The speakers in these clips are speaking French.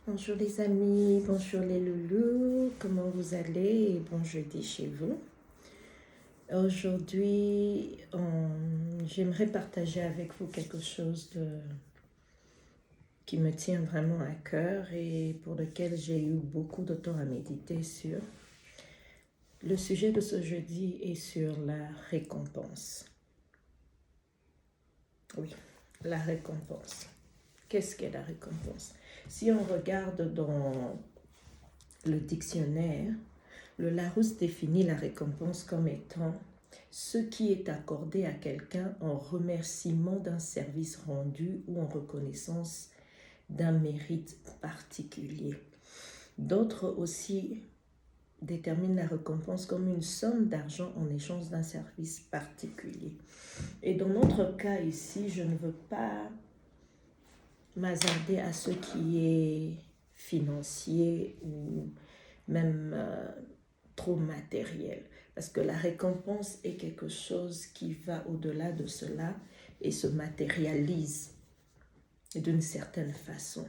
Bonjour les amis, bonjour les loulous, comment vous allez et bon jeudi chez vous. Aujourd'hui, j'aimerais partager avec vous quelque chose qui me tient vraiment à cœur et pour lequel j'ai eu beaucoup de temps à méditer sur. Le sujet de ce jeudi est sur la récompense. Oui, la récompense. Qu'est-ce qu'est la récompense? Si on regarde dans le dictionnaire, le Larousse définit la récompense comme étant ce qui est accordé à quelqu'un en remerciement d'un service rendu ou en reconnaissance d'un mérite particulier. D'autres aussi déterminent la récompense comme une somme d'argent en échange d'un service particulier. Et dans notre cas ici, je ne veux pas m'hasarder à ce qui est financier ou même trop matériel. Parce que la récompense est quelque chose qui va au-delà de cela et se matérialise d'une certaine façon.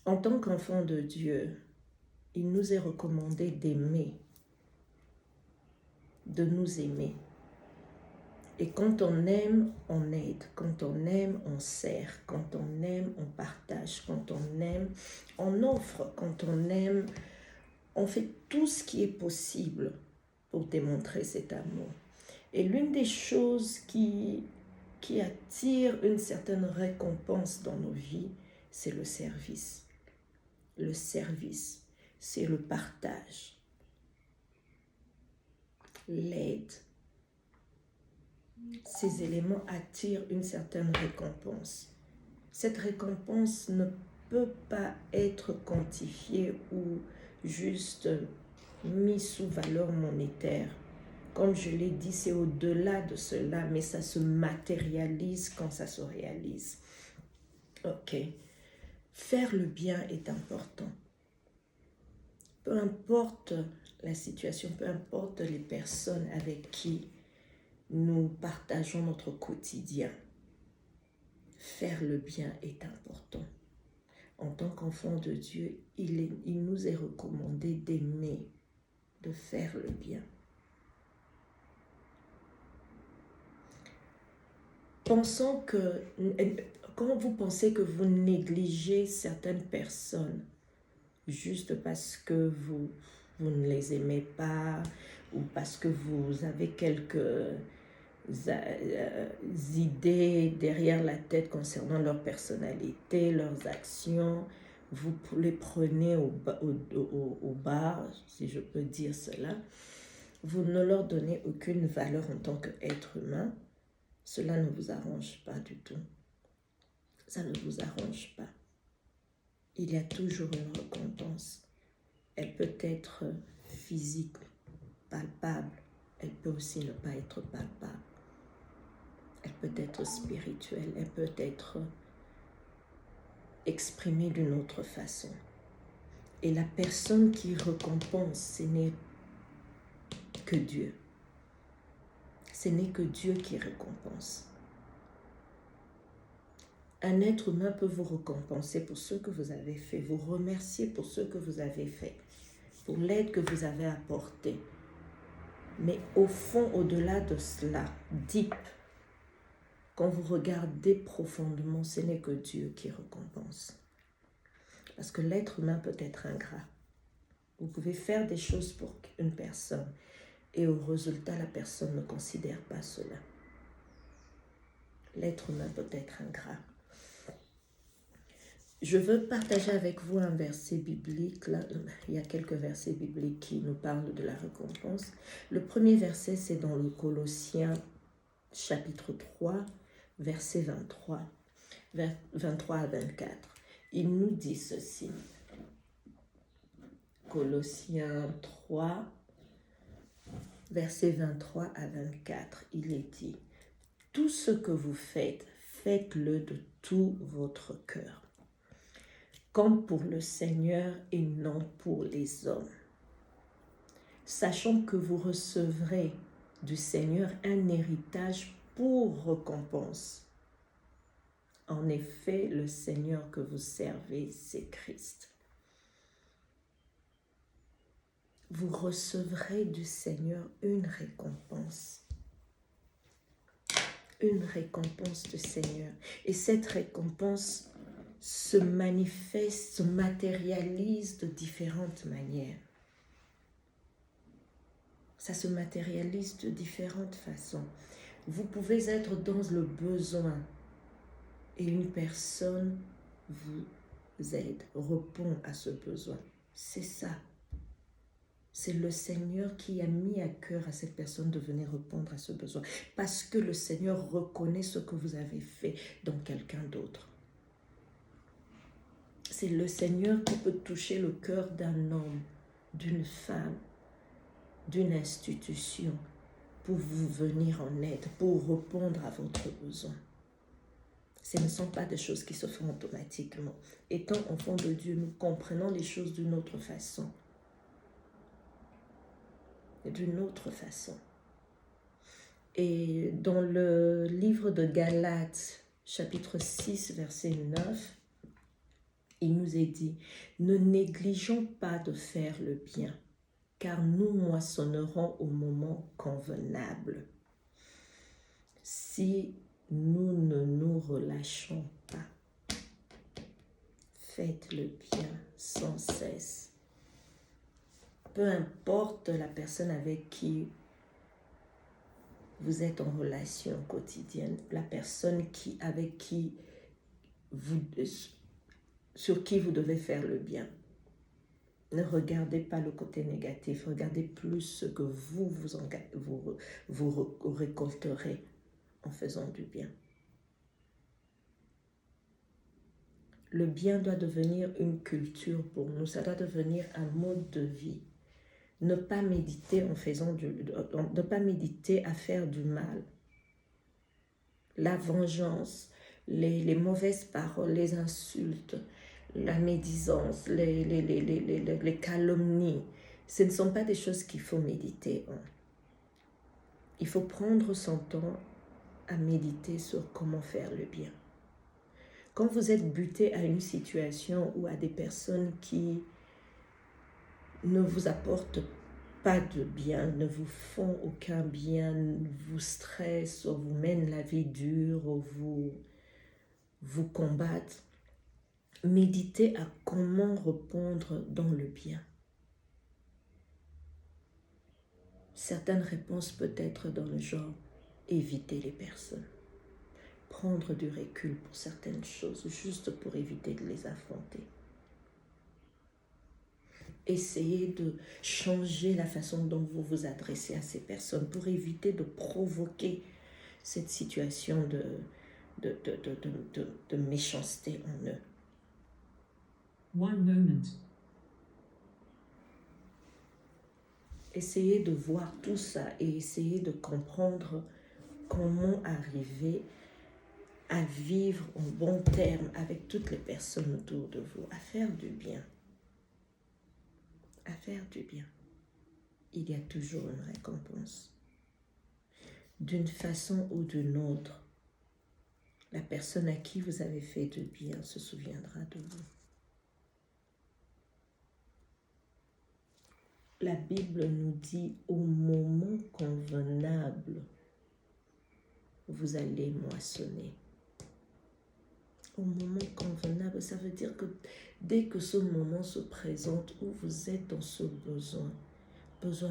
En tant qu'enfant de Dieu, il nous est recommandé d'aimer, de nous aimer. Et quand on aime, on aide. Quand on aime, on sert. Quand on aime, on partage. Quand on aime, on offre. Quand on aime, on fait tout ce qui est possible pour démontrer cet amour. Et l'une des choses qui attire une certaine récompense dans nos vies, c'est le service. Le service, c'est le partage, l'aide. Ces éléments attirent une certaine récompense. Cette récompense ne peut pas être quantifiée ou juste mise sous valeur monétaire. Comme je l'ai dit, c'est au-delà de cela, mais ça se matérialise quand ça se réalise. Ok. Faire le bien est important. Peu importe la situation, peu importe les personnes avec qui nous partageons notre quotidien, faire le bien est important. En tant qu'enfant de Dieu, il nous est recommandé d'aimer, de faire le bien. Pensons que, quand vous pensez que vous négligez certaines personnes juste parce que vous ne les aimez pas ou parce que vous avez quelques idées derrière la tête concernant leur personnalité, leurs actions, vous les prenez au bar, si je peux dire cela, vous ne leur donnez aucune valeur en tant qu'être humain. Cela ne vous arrange pas du tout. Ça ne vous arrange pas. Il y a toujours une récompense. Elle peut être physique, palpable. Elle peut aussi ne pas être palpable. Elle peut être spirituelle. Elle peut être exprimée d'une autre façon. Et la personne qui récompense, ce n'est que Dieu. Ce n'est que Dieu qui récompense. Un être humain peut vous récompenser pour ce que vous avez fait, vous remercier pour ce que vous avez fait, pour l'aide que vous avez apportée. Mais au fond, au-delà de cela, deep, quand vous regardez profondément, ce n'est que Dieu qui récompense. Parce que l'être humain peut être ingrat. Vous pouvez faire des choses pour une personne et au résultat, la personne ne considère pas cela. L'être humain peut être ingrat. Je veux partager avec vous un verset biblique. Là, il y a quelques versets bibliques qui nous parlent de la récompense. Le premier verset, c'est dans le Colossiens chapitre 3, verset 23 à 24. Il nous dit ceci. Colossiens 3, verset 23 à 24. Il est dit, « Tout ce que vous faites, faites-le de tout votre cœur, comme pour le Seigneur et non pour les hommes, sachant que vous recevrez du Seigneur un héritage pour récompense. En effet, le Seigneur que vous servez, c'est Christ. Vous recevrez du Seigneur une récompense. Une récompense du Seigneur. Et cette récompense se manifeste, se matérialise de différentes manières. Ça se matérialise de différentes façons. Vous pouvez être dans le besoin et une personne vous aide, répond à ce besoin. C'est ça. C'est le Seigneur qui a mis à cœur à cette personne de venir répondre à ce besoin. Parce que le Seigneur reconnaît ce que vous avez fait dans quelqu'un d'autre. C'est le Seigneur qui peut toucher le cœur d'un homme, d'une femme, d'une institution pour vous venir en aide, pour répondre à votre besoin. Ce ne sont pas des choses qui se font automatiquement. Étant enfants de Dieu, nous comprenons les choses d'une autre façon. D'une autre façon. Et dans le livre de Galates, chapitre 6, verset 9, il nous est dit, ne négligeons pas de faire le bien, car nous moissonnerons au moment convenable. Si nous ne nous relâchons pas, faites le bien sans cesse. Peu importe la personne avec qui vous êtes en relation quotidienne, la personne sur qui vous devez faire le bien. Ne regardez pas le côté négatif, regardez plus ce que vous récolterez en faisant du bien. Le bien doit devenir une culture pour nous, ça doit devenir un mode de vie. Ne pas méditer ne pas méditer à faire du mal. La vengeance, les mauvaises paroles, les insultes, la médisance, les calomnies, ce ne sont pas des choses qu'il faut méditer. Il faut prendre son temps à méditer sur comment faire le bien. Quand vous êtes buté à une situation ou à des personnes qui ne vous apportent pas de bien, ne vous font aucun bien, vous stressent, ou vous mènent la vie dure, ou vous combattent, méditez à comment répondre dans le bien. Certaines réponses peuvent être dans le genre éviter les personnes, prendre du recul pour certaines choses, juste pour éviter de les affronter. Essayez de changer la façon dont vous vous adressez à ces personnes pour éviter de provoquer cette situation de méchanceté en eux. One moment. Essayez de voir tout ça et essayez de comprendre comment arriver à vivre en bon terme avec toutes les personnes autour de vous, à faire du bien. À faire du bien. Il y a toujours une récompense. D'une façon ou d'une autre, la personne à qui vous avez fait du bien se souviendra de vous. La Bible nous dit au moment convenable, vous allez moissonner. Au moment convenable, ça veut dire que dès que ce moment se présente où vous êtes dans ce besoin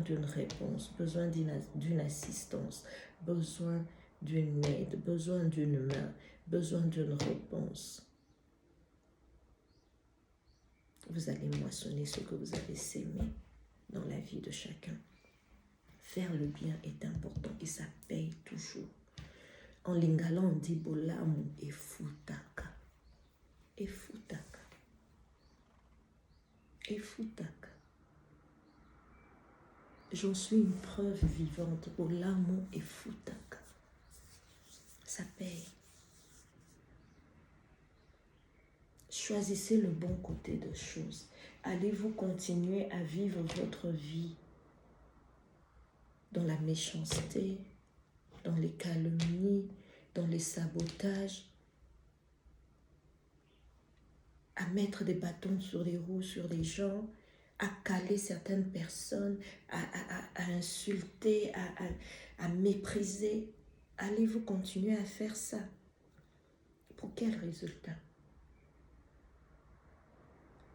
d'une réponse, besoin d'une assistance, besoin d'une aide, besoin d'une main, besoin d'une réponse, vous allez moissonner ce que vous avez sémé dans la vie de chacun. Faire le bien est important et ça paye toujours. En lingala, on dit bolamu et futaka. Et futaka. Et futaka. J'en suis une preuve vivante. Bolamu et futaka. Ça paye. Choisissez le bon côté des choses. Allez-vous continuer à vivre votre vie dans la méchanceté, dans les calomnies, dans les sabotages? à mettre des bâtons sur les roues, sur les gens, à caler certaines personnes, à insulter, à mépriser. Allez-vous continuer à faire ça? Pour quel résultat?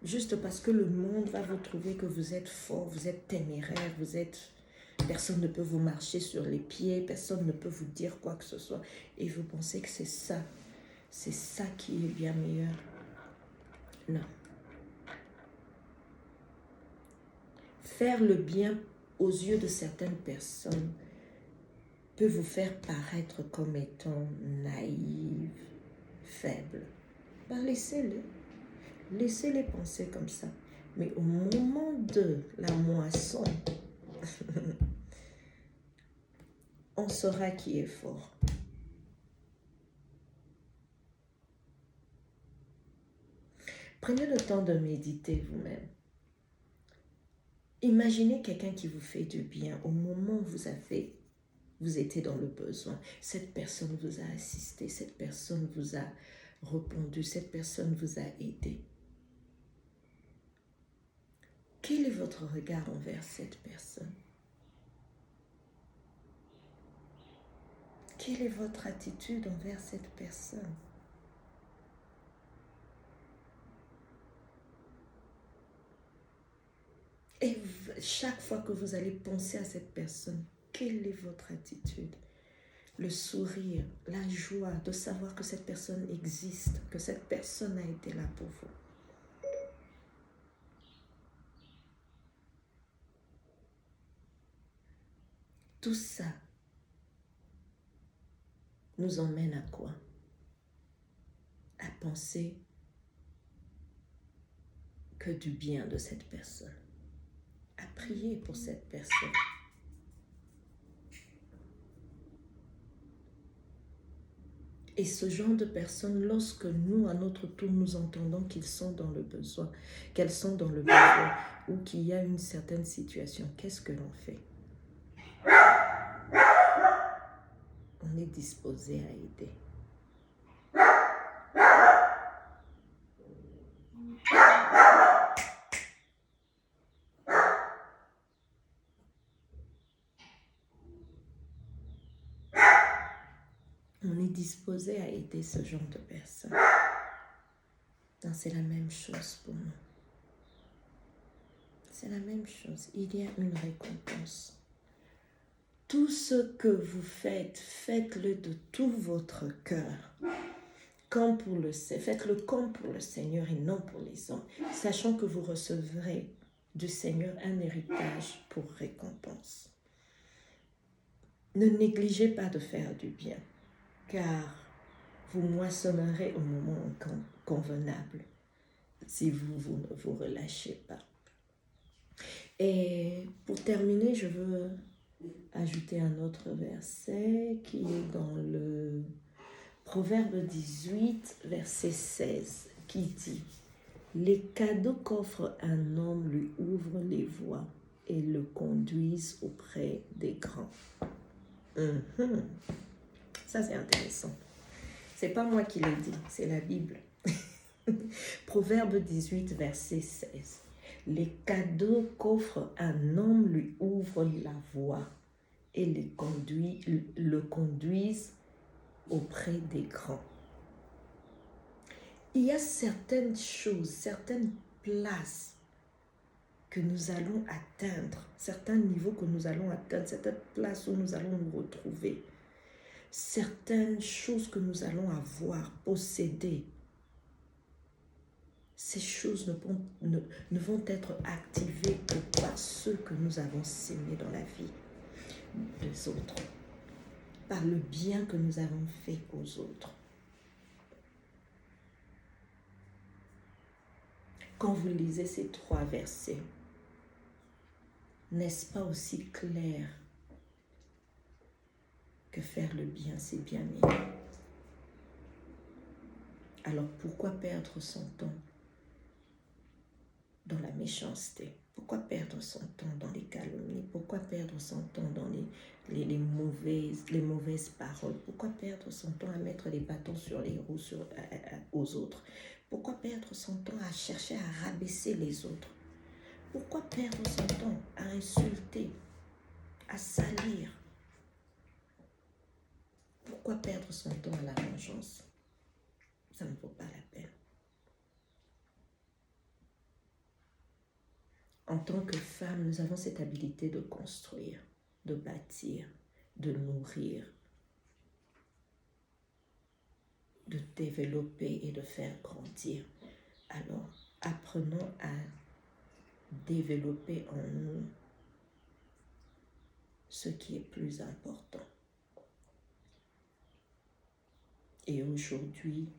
Juste parce que le monde va vous trouver que vous êtes fort, vous êtes téméraire, vous êtes... Personne ne peut vous marcher sur les pieds, personne ne peut vous dire quoi que ce soit. Et vous pensez que c'est ça qui est bien meilleur. Non. Faire le bien aux yeux de certaines personnes peut vous faire paraître comme étant naïve, faible. Ben laissez-les. Laissez-les penser comme ça. Mais au moment de la moisson, on saura qui est fort. Prenez le temps de méditer vous-même. Imaginez quelqu'un qui vous fait du bien au moment où vous étiez dans le besoin. Cette personne vous a assisté, cette personne vous a répondu, cette personne vous a aidé. Quel est votre regard envers cette personne? Quelle est votre attitude envers cette personne? Et chaque fois que vous allez penser à cette personne, quelle est votre attitude? Le sourire, la joie de savoir que cette personne existe, que cette personne a été là pour vous. Tout ça nous emmène à quoi? À penser que du bien de cette personne, à prier pour cette personne. Et ce genre de personnes, lorsque nous, à notre tour, nous entendons qu'ils sont dans le besoin, qu'elles sont dans le besoin, ou qu'il y a une certaine situation, qu'est-ce que l'on fait? On est disposé à aider. On est disposé à aider ce genre de personnes. Donc c'est la même chose pour nous. C'est la même chose. Il y a une récompense. Tout ce que vous faites, faites-le de tout votre cœur. Faites-le comme pour le Seigneur et non pour les hommes, sachant que vous recevrez du Seigneur un héritage pour récompense. Ne négligez pas de faire du bien, car vous moissonnerez au moment convenable si vous ne vous relâchez pas. Et pour terminer, je veux ajouter un autre verset qui est dans le Proverbe 18, verset 16, qui dit « Les cadeaux qu'offre un homme lui ouvrent les voies et le conduisent auprès des grands. » Ça, c'est intéressant. C'est pas moi qui l'ai dit, c'est la Bible. Proverbe 18, verset 16. Les cadeaux qu'offre un homme lui ouvrent la voie et le conduisent auprès des grands. Il y a certaines choses, certaines places que nous allons atteindre, certains niveaux que nous allons atteindre, certaines places où nous allons nous retrouver, certaines choses que nous allons avoir, posséder. Ces choses ne vont être activées que par ceux que nous avons sémés dans la vie des autres, par le bien que nous avons fait aux autres. Quand vous lisez ces 3 versets, n'est-ce pas aussi clair que faire le bien, c'est bien meilleur? Alors pourquoi perdre son temps dans la méchanceté? Pourquoi perdre son temps dans les calomnies? Pourquoi perdre son temps dans les mauvaises paroles? Pourquoi perdre son temps à mettre les bâtons sur les roues aux autres? Pourquoi perdre son temps à chercher à rabaisser les autres? Pourquoi perdre son temps à insulter, à salir? Pourquoi perdre son temps à la vengeance? Ça ne vaut pas la peine. En tant que femme, nous avons cette habilité de construire, de bâtir, de nourrir, de développer et de faire grandir. Alors, apprenons à développer en nous ce qui est plus important. Et aujourd'hui,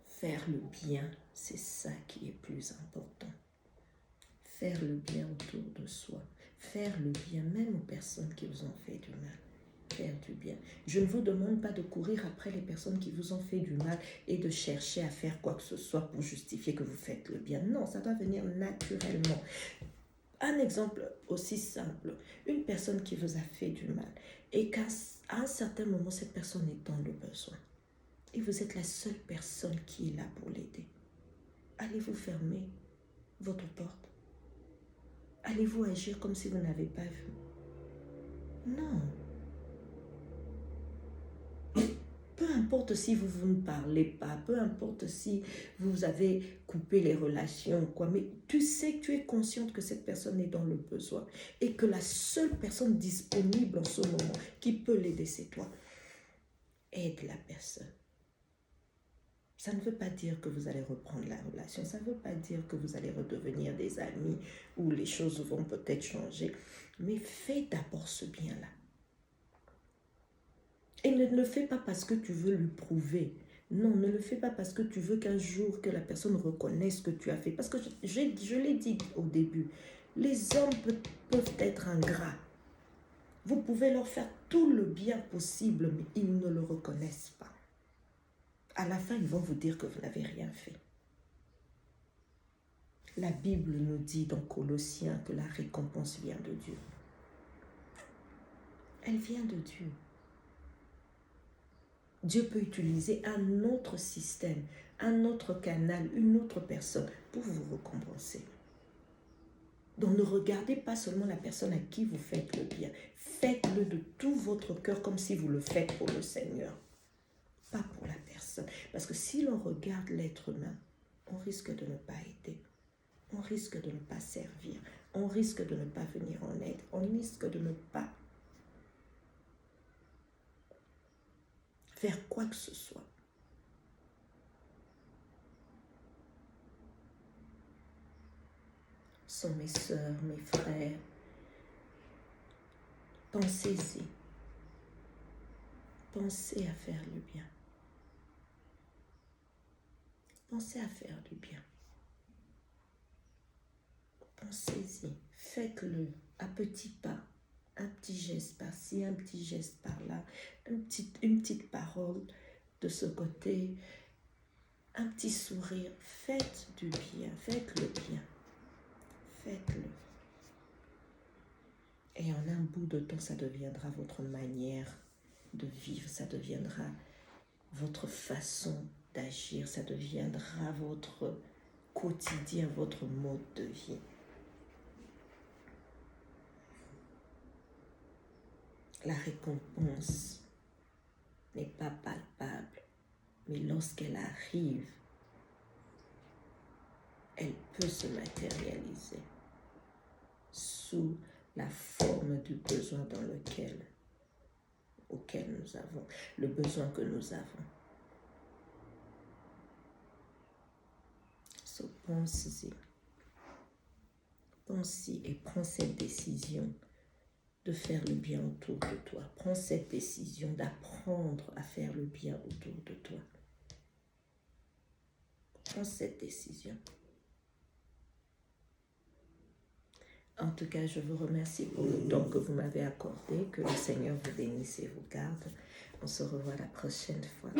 faire le bien, c'est ça qui est plus important. Faire le bien autour de soi. Faire le bien même aux personnes qui vous ont fait du mal. Faire du bien. Je ne vous demande pas de courir après les personnes qui vous ont fait du mal et de chercher à faire quoi que ce soit pour justifier que vous faites le bien. Non, ça doit venir naturellement. Un exemple aussi simple, une personne qui vous a fait du mal et qu'à un certain moment, cette personne est dans le besoin et vous êtes la seule personne qui est là pour l'aider. Allez-vous fermer votre porte? Allez-vous agir comme si vous n'avez pas vu? Non. Peu importe si vous ne parlez pas, peu importe si vous avez coupé les relations, quoi, mais tu sais, tu es consciente que cette personne est dans le besoin et que la seule personne disponible en ce moment qui peut l'aider, c'est toi. Aide la personne. Ça ne veut pas dire que vous allez reprendre la relation, ça ne veut pas dire que vous allez redevenir des amis ou les choses vont peut-être changer, mais fais d'abord ce bien-là. Et ne le fais pas parce que tu veux lui prouver. Non, ne le fais pas parce que tu veux qu'un jour que la personne reconnaisse ce que tu as fait. Parce que je l'ai dit au début, les hommes peuvent être ingrats. Vous pouvez leur faire tout le bien possible, mais ils ne le reconnaissent pas. À la fin, ils vont vous dire que vous n'avez rien fait. La Bible nous dit dans Colossiens que la récompense vient de Dieu. Elle vient de Dieu. Dieu peut utiliser un autre système, un autre canal, une autre personne pour vous récompenser. Donc ne regardez pas seulement la personne à qui vous faites le bien. Faites-le de tout votre cœur comme si vous le faites pour le Seigneur. Pas pour la personne. Parce que si l'on regarde l'être humain, on risque de ne pas aider. On risque de ne pas servir. On risque de ne pas venir en aide. On risque de ne pas faire quoi que ce soit. Sont mes sœurs, mes frères. Pensez-y. Pensez à faire le bien. Pensez à faire du bien. Pensez-y. Faites-le à petits pas. Un petit geste par-ci, un petit geste par-là, une petite parole de ce côté, un petit sourire. Faites du bien, faites le bien. Faites-le. Et en un bout de temps, ça deviendra votre manière de vivre, ça deviendra votre façon d'agir, ça deviendra votre quotidien, votre mode de vie. La récompense n'est pas palpable, mais lorsqu'elle arrive, elle peut se matérialiser sous la forme du besoin auquel nous avons, le besoin que nous avons. So, pense-y. Pense-y et prends cette décision de faire le bien autour de toi. Prends cette décision d'apprendre à faire le bien autour de toi. Prends cette décision. En tout cas, je vous remercie pour le temps que vous m'avez accordé. Que le Seigneur vous bénisse et vous garde. On se revoit la prochaine fois.